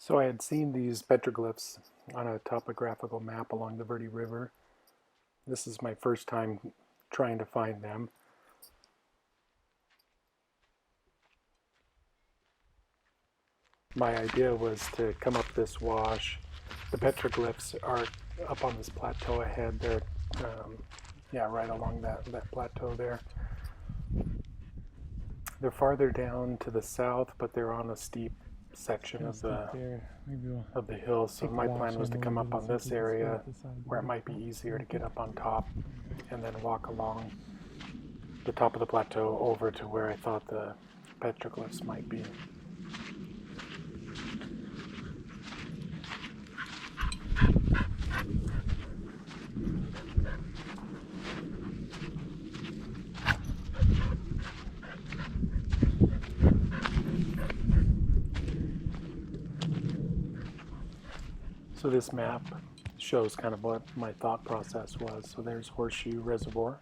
So I had seen these petroglyphs on a topographical map along the Verde River. This is my first time trying to find them. My idea was to come up this wash. The petroglyphs are up on this plateau ahead. They're right along that plateau there. They're farther down to the south, but they're on a steep section of the hill. So my plan was to come up on this area where it might be easier to get up on top and then walk along the top of the plateau over to where I thought the petroglyphs might be. So this map shows kind of what my thought process was. So there's Horseshoe Reservoir.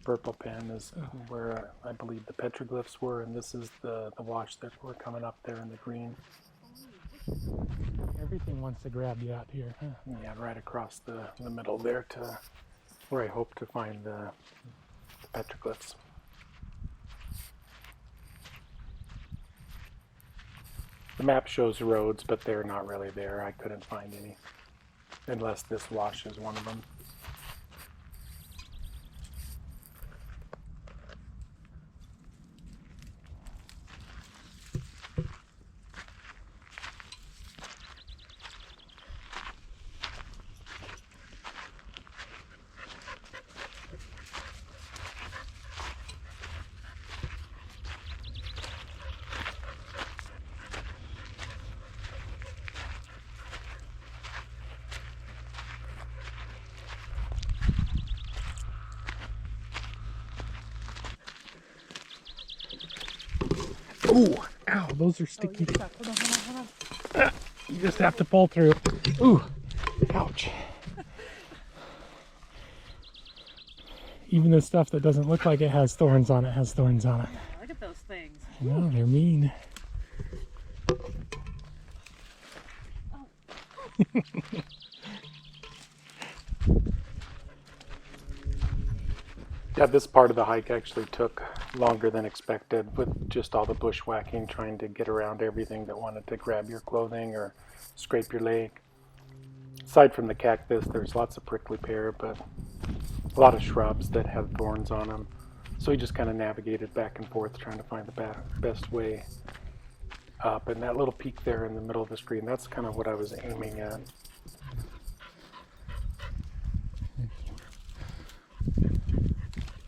Purple pen is where I believe the petroglyphs were, and this is the wash that we're coming up there in the green. Everything wants to grab you out here, huh? Yeah, right across the middle there to where I hope to find the petroglyphs. The map shows roads, but they're not really there. I couldn't find any, unless this wash is one of them. Ooh, ow, those are sticky. Hold on. You just have to pull through. Ooh, ouch. Even the stuff that doesn't look like it has thorns on it has thorns on it. Look at those things. I know, they're mean. Yeah, this part of the hike actually took longer than expected with just all the bushwhacking, trying to get around everything that wanted to grab your clothing or scrape your leg. Aside from the cactus, there's lots of prickly pear, but a lot of shrubs that have thorns on them. So we just kind of navigated back and forth trying to find the best way up. And that little peak there in the middle of the screen, that's kind of what I was aiming at.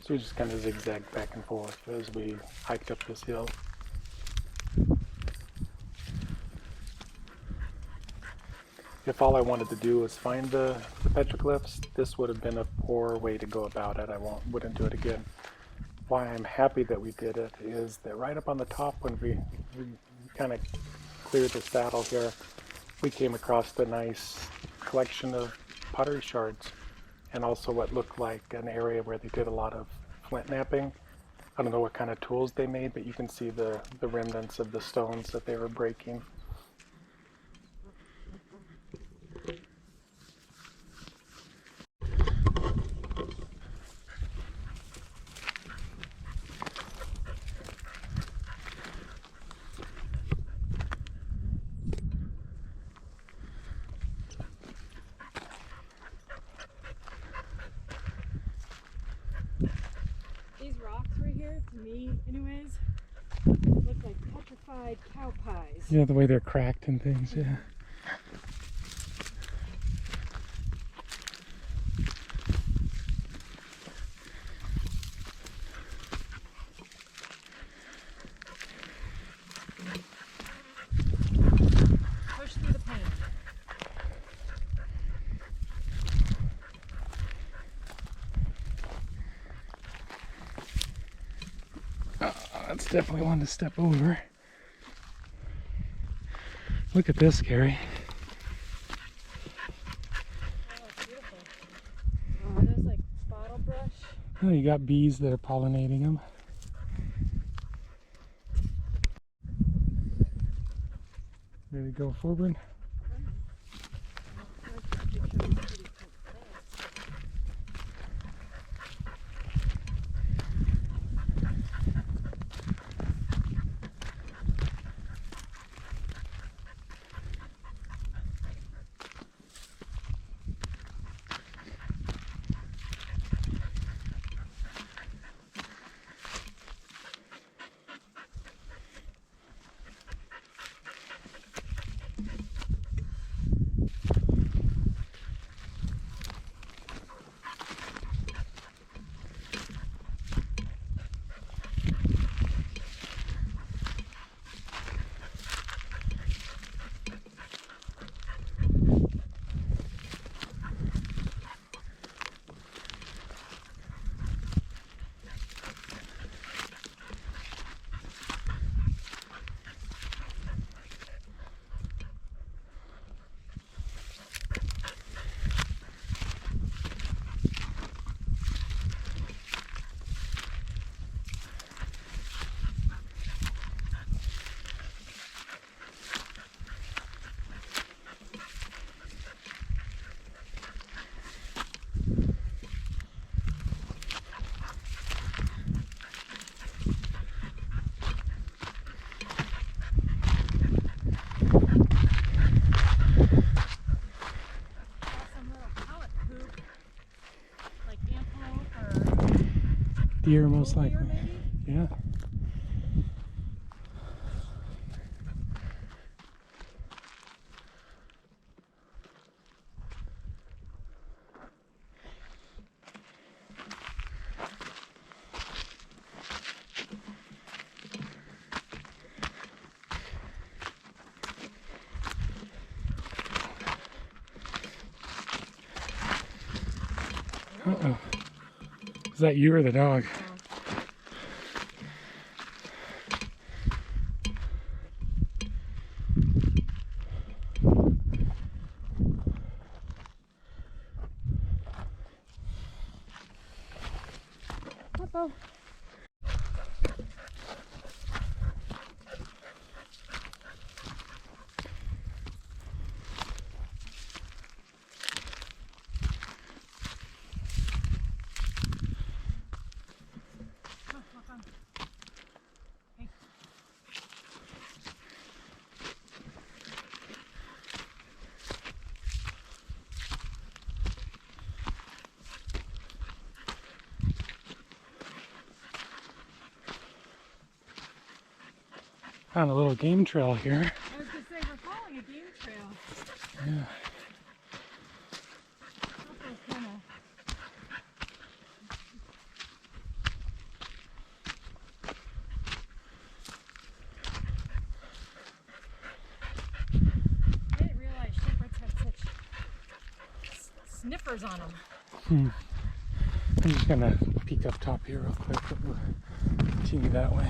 So we just kind of zigzagged back and forth as we hiked up this hill. If all I wanted to do was find the petroglyphs, this would have been a poor way to go about it. I wouldn't do it again. Why I'm happy that we did it is that right up on the top, when we kind of cleared the saddle here, we came across a nice collection of pottery shards, and also what looked like an area where they did a lot of flint knapping. I don't know what kind of tools they made, but you can see the remnants of the stones that they were breaking. To me, anyways, look like petrified cow pies. Yeah, the way they're cracked and things, yeah. Push through the pain. That's definitely one to step over. Look at this, Gary. bottle brush. Oh, you got bees that are pollinating them. Ready to go forward? Deer, most likely. Yeah. Uh-oh. Is that you or the dog? Uh-oh. Found a little game trail here. I was going to say, we're following a game trail. Yeah. I didn't realize shepherds had such sniffers on them. I'm just gonna peek up top here real quick, but we'll continue that way.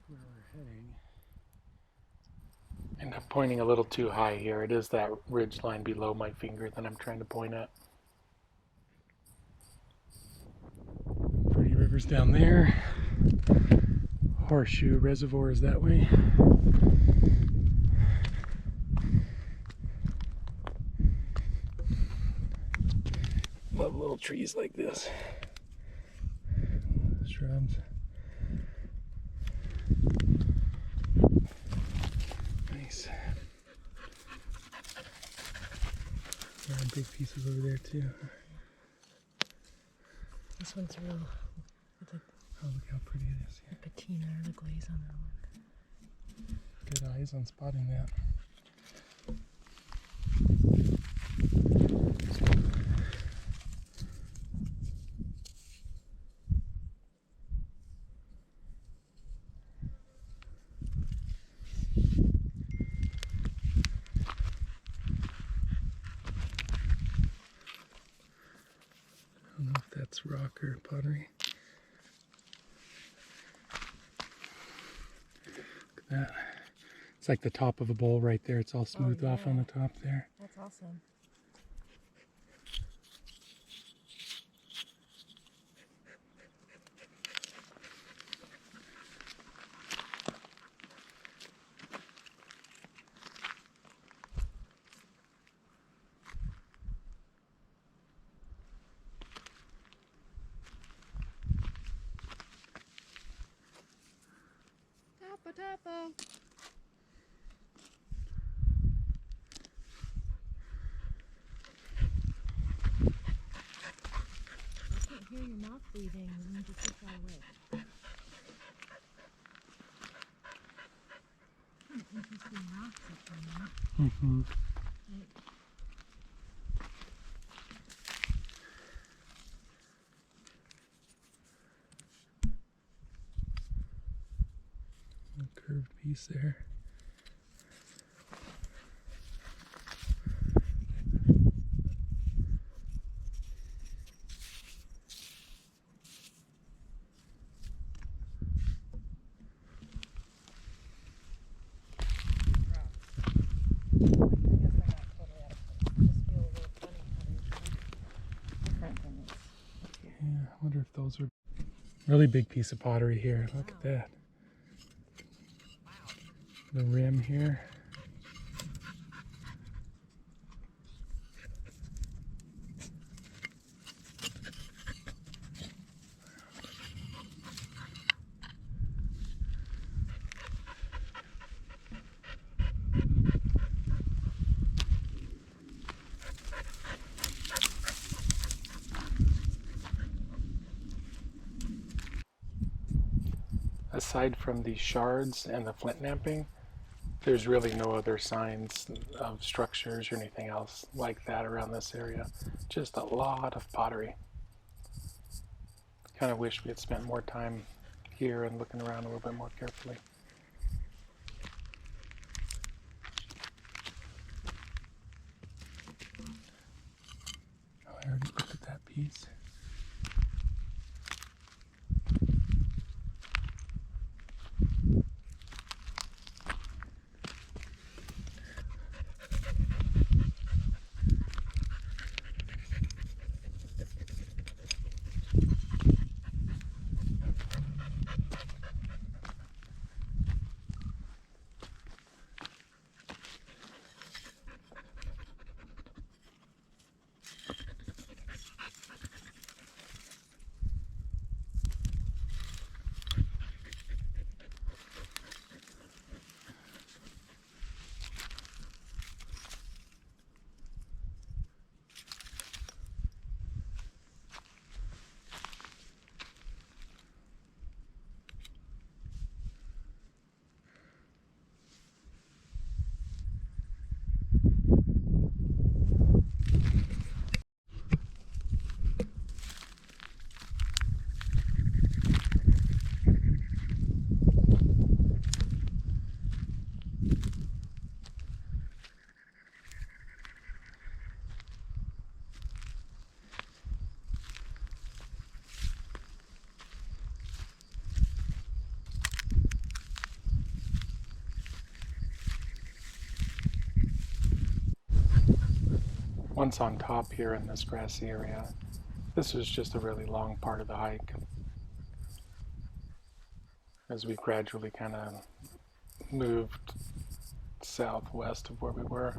Where we're heading. And I'm pointing a little too high here. It is that ridge line below my finger that I'm trying to point at. Verde River's down there. Horseshoe Reservoir is that way. Love little trees like this. Shrubs. Nice. There are big pieces over there too. This one's real. With the Oh, look how pretty it is. Yeah. patina or the glaze on that one. Good eyes on spotting that. I don't know if that's rock or pottery. Look at that. It's like the top of a bowl right there. It's all smoothed off on the top there. That's awesome. Tappa. I can't hear your mouth breathing. You need to sit far away. Interesting rocks up there. Mm-hmm. A curved piece there. I wonder if those are really big piece of pottery here. Look at that. The rim here. Aside from the shards and the flint knapping, there's really no other signs of structures or anything else like that around this area. Just a lot of pottery. Kind of wish we had spent more time here and looking around a little bit more carefully. Oh, I already looked at that piece. Once on top here in this grassy area, this was just a really long part of the hike. As we gradually kind of moved southwest of where we were.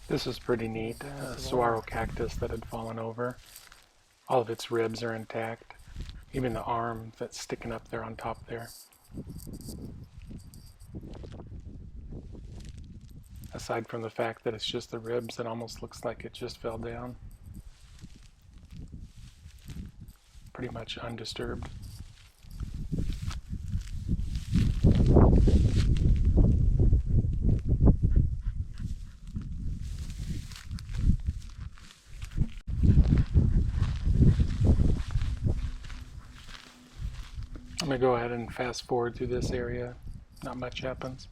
This is pretty neat. A saguaro cactus that had fallen over. All of its ribs are intact. Even the arm that's sticking up there on top there. Aside from the fact that it's just the ribs, it almost looks like it just fell down. Pretty much undisturbed. I'm gonna go ahead and fast forward through this area. Not much happens.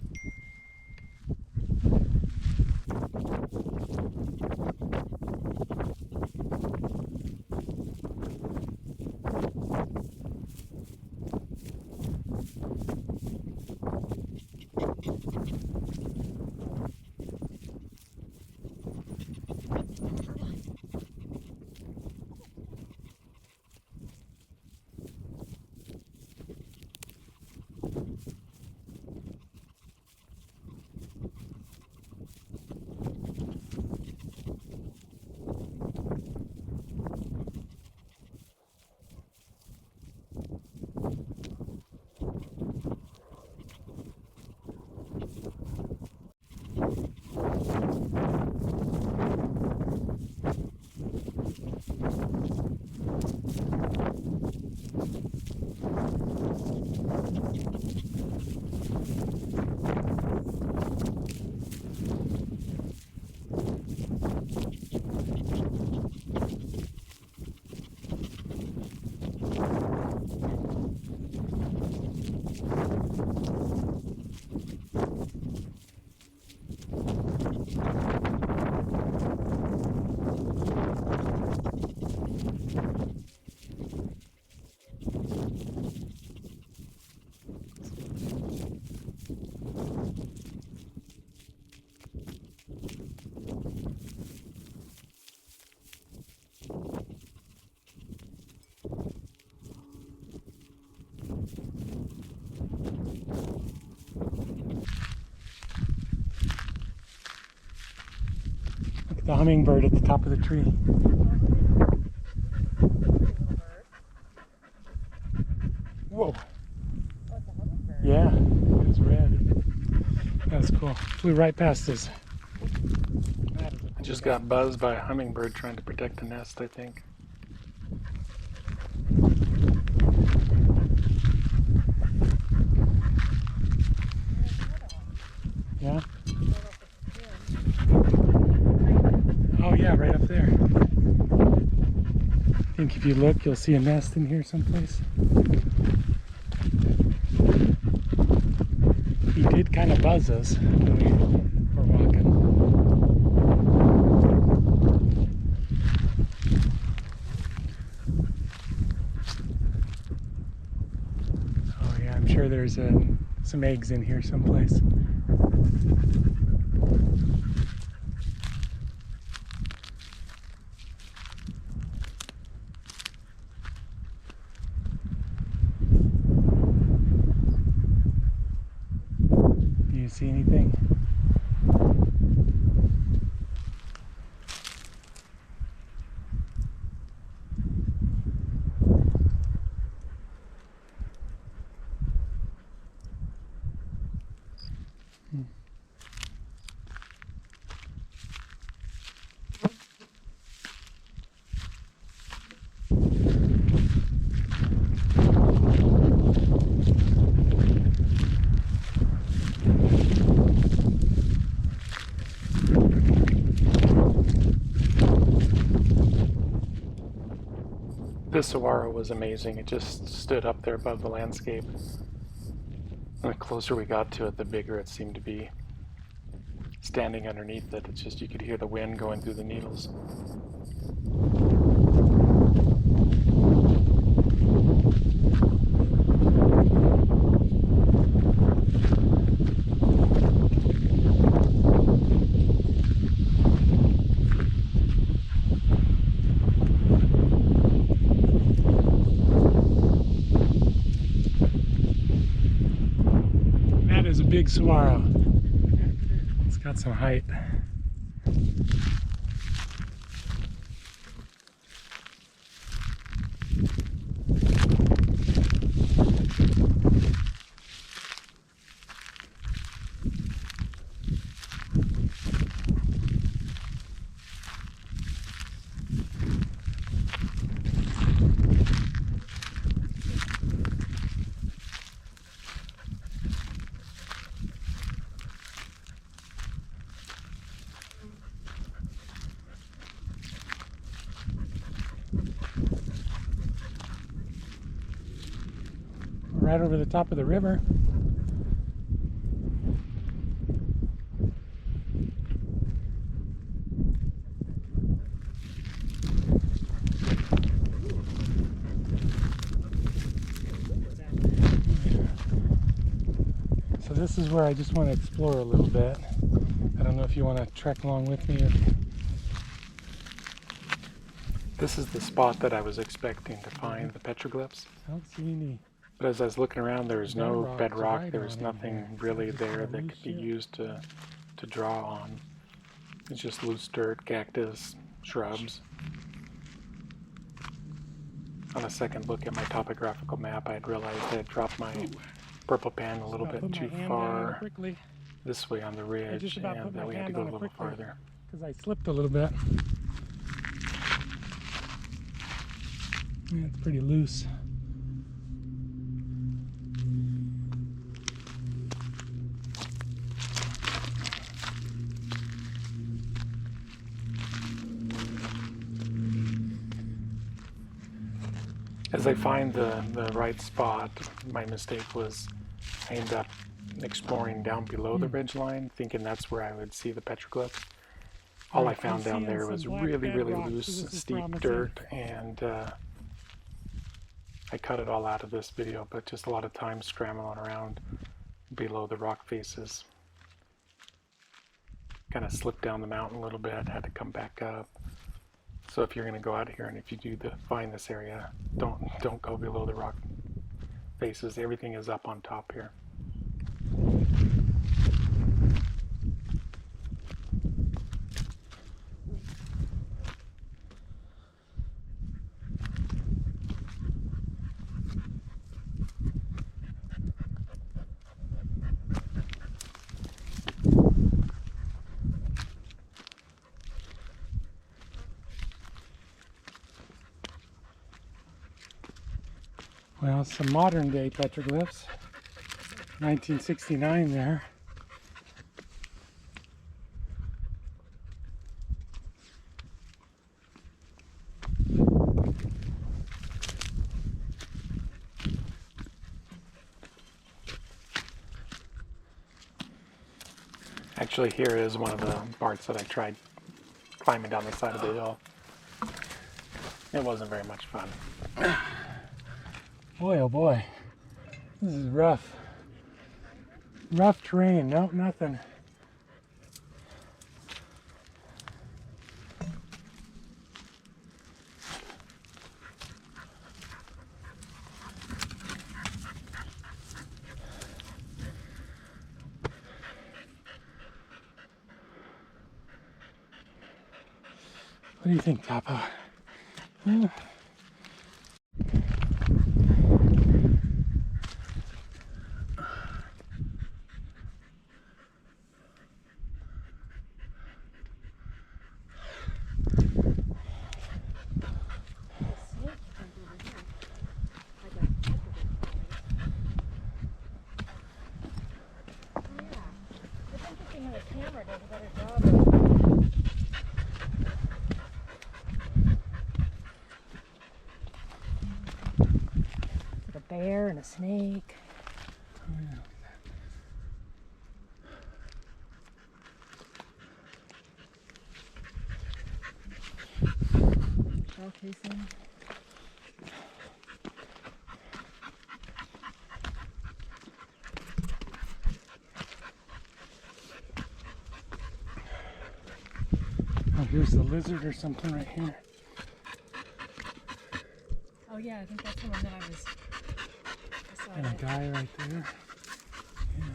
Look at the hummingbird at the top of the tree. Whoa. Oh, it's a hummingbird. Yeah, it was red. That's cool. Flew right past us. I just got buzzed by a hummingbird trying to protect the nest, I think. Yeah? Oh yeah, right up there. I think if you look, you'll see a nest in here someplace. He did kind of buzz us when we were walking. Oh yeah, I'm sure there's some eggs in here someplace. Do you see anything? This saguaro was amazing. It just stood up there above the landscape. And the closer we got to it, the bigger it seemed to be. Standing underneath it, it's just you could hear the wind going through the needles. That is a big saguaro. It's got some height. right over the top of the river. So this is where I just want to explore a little bit. I don't know if you want to trek along with me. Or... This is the spot that I was expecting to find the petroglyphs. I don't see any. But as I was looking around, there was no Bedrock to bedrock. write There was on in nothing here. really Just there kinda that loose could be shit. used to draw on. It's just loose dirt, cactus, shrubs. On a second look at my topographical map, I had realized I had dropped my purple pen a little I'll bit put my too hand down far quickly this way on the ridge, just about put and my that we had to hand go a on it little quickly. farther. because I slipped a little bit. Yeah, it's pretty loose. As I find the right spot, my mistake was I ended up exploring down below the ridge line, thinking that's where I would see the petroglyphs. All I found down there was really, really loose, steep dirt, and I cut it all out of this video, but just a lot of time scrambling around below the rock faces. Kind of slipped down the mountain a little bit, had to come back up. So if you're going to go out here and if you do find this area, don't go below the rock faces. Everything is up on top here. Well, some modern day petroglyphs. 1969 there. Actually, here is one of the parts that I tried climbing down the side of the hill. It wasn't very much fun. Boy, oh boy. This is rough. Rough terrain. Nope, nothing. What do you think, Topo? Huh? A bear and a snake. Oh, yeah. Shell casing. Oh, here's the lizard or something right here. Oh yeah, I think that's the one that I saw And a it. guy right there. Yeah.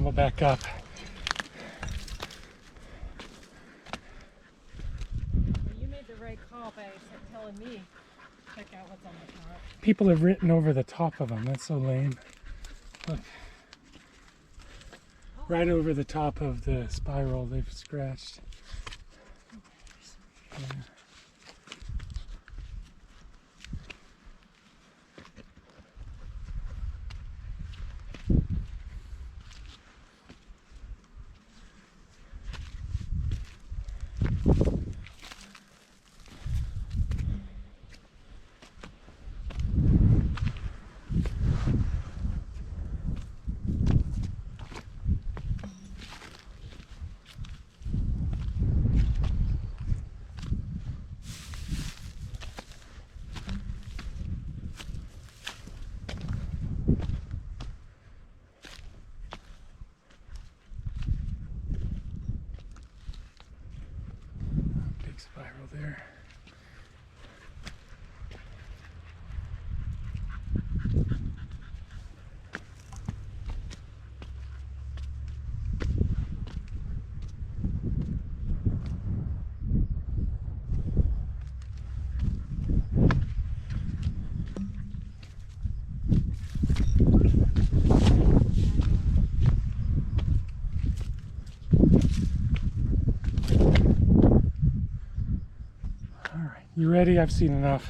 scramble back up. You made the right call by telling me check out what's on the top. People have written over the top of them. That's so lame. Look. Right over the top of the spiral they've scratched. Yeah. Big spiral there. All right, you ready? I've seen enough.